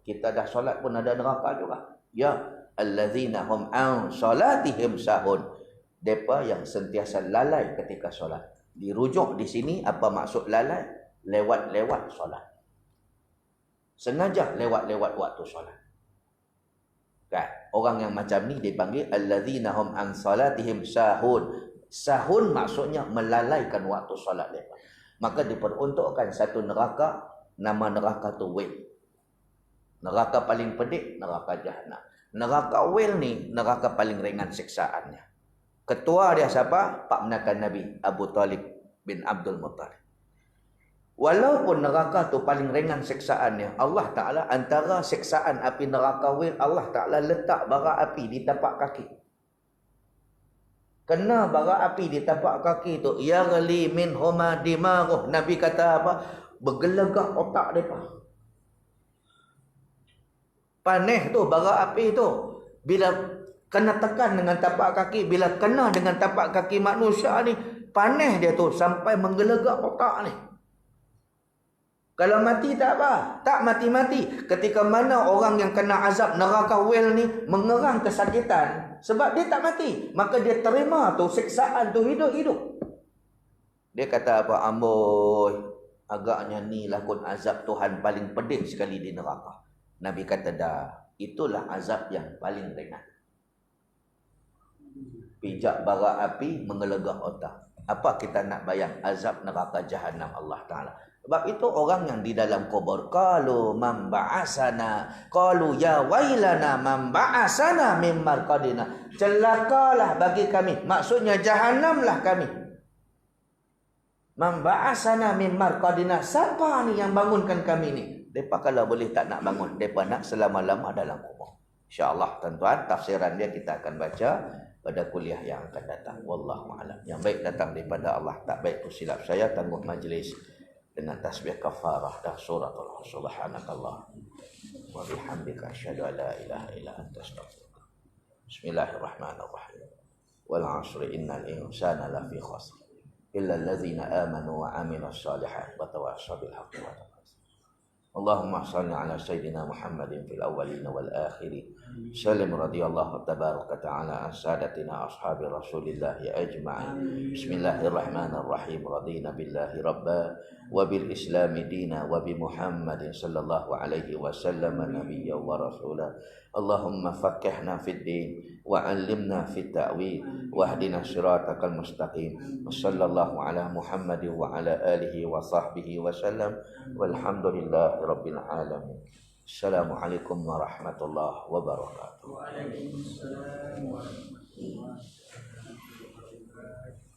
Kita dah solat pun ada neraka juga. Ya, allazina hum an salatihim sahun. Mereka yang sentiasa lalai ketika solat. Dirujuk di sini apa maksud lalai? Lewat-lewat solat. Sengaja lewat-lewat waktu solat. Kan? Orang yang macam ni dipanggil allazina hum an salatihim sahun. Sahun maksudnya melalaikan waktu solat mereka. Maka diperuntukkan satu neraka, nama neraka tu wail. Neraka paling pedih, neraka Jahannam. Neraka wail ni neraka paling ringan siksaannya. Ketua dia siapa? Pak menakan Nabi Abu Talib bin Abdul Muttalib. Walaupun neraka tu paling ringan siksaannya, Allah Ta'ala antara siksaan api neraka wail, Allah Ta'ala letak bara api di tapak kaki. Kena bara api di tapak kaki tu, yaghli min huma dimaruh. Nabi kata apa? Bergelegak otak mereka. Panih tu bara api tu. Bila kena tekan dengan tapak kaki, bila kena dengan tapak kaki manusia ni, panih dia tu sampai menggelegak otak ni. Kalau mati tak apa, tak mati-mati. Ketika mana orang yang kena azab neraka wail ni mengerang kesakitan, sebab dia tak mati, maka dia terima tu siksaan tu hidup-hidup. Dia kata apa? Amboi, agaknya ni lah pun azab Tuhan paling pedih sekali di neraka. Nabi kata dah, itulah azab yang paling ringan. Pijak bara api mengelegak otak. Apa kita nak bayang azab neraka Jahannam Allah Ta'ala? Sebab itu orang yang di dalam kubur, qalu man ba'asana, qalu ya wailana man ba'asana min marqadina. Celakalah bagi kami, maksudnya Jahannamlah kami. Man ba'asana min marqadina, siapa ni yang bangunkan kami ni? Depa kalau boleh tak nak bangun, depa nak selama-lama dalam kubur. InsyaAllah tuan-tuan, tafsiran dia kita akan baca pada kuliah yang akan datang. Wallahu a'lam. Yang baik datang daripada Allah, tak baik tu silap saya. Tangguh majlis dengan tasbih kafarah dan suratul subhanakallah wa bihamdika asyhadu an la ilaha illa anta astaghfiruka. Bismillahirrahmanirrahim. Wal 'asri innal insana lafi khusr illa allazina amanu wa 'amilus shalihat wa tawassaw bil haqqi wa tawassaw. Allahumma shalli ala sayyidina Muhammadin fil awwalin wal akhirin. Salam radhiyallahu tabaraka ta'ala an sadatina ashabi Rasulillah ya ajma'in. Bismillahirrahmanirrahim. Radina billahi rabba wa bil islami dina wa bi Muhammadin sallallahu alaihi wasallam nabiyya wa rasula. Allahumma faqqihna fid din wa 'allimna fit ta'wil wa hdina siratal mustaqim. Sallallahu ala Muhammadin wa ala alihi wa sahbihi wasallam. Walhamdulillahi rabbil alamin. Assalamualaikum warahmatullahi wabarakatuh. Waalaikumsalam warahmatullahi wabarakatuh.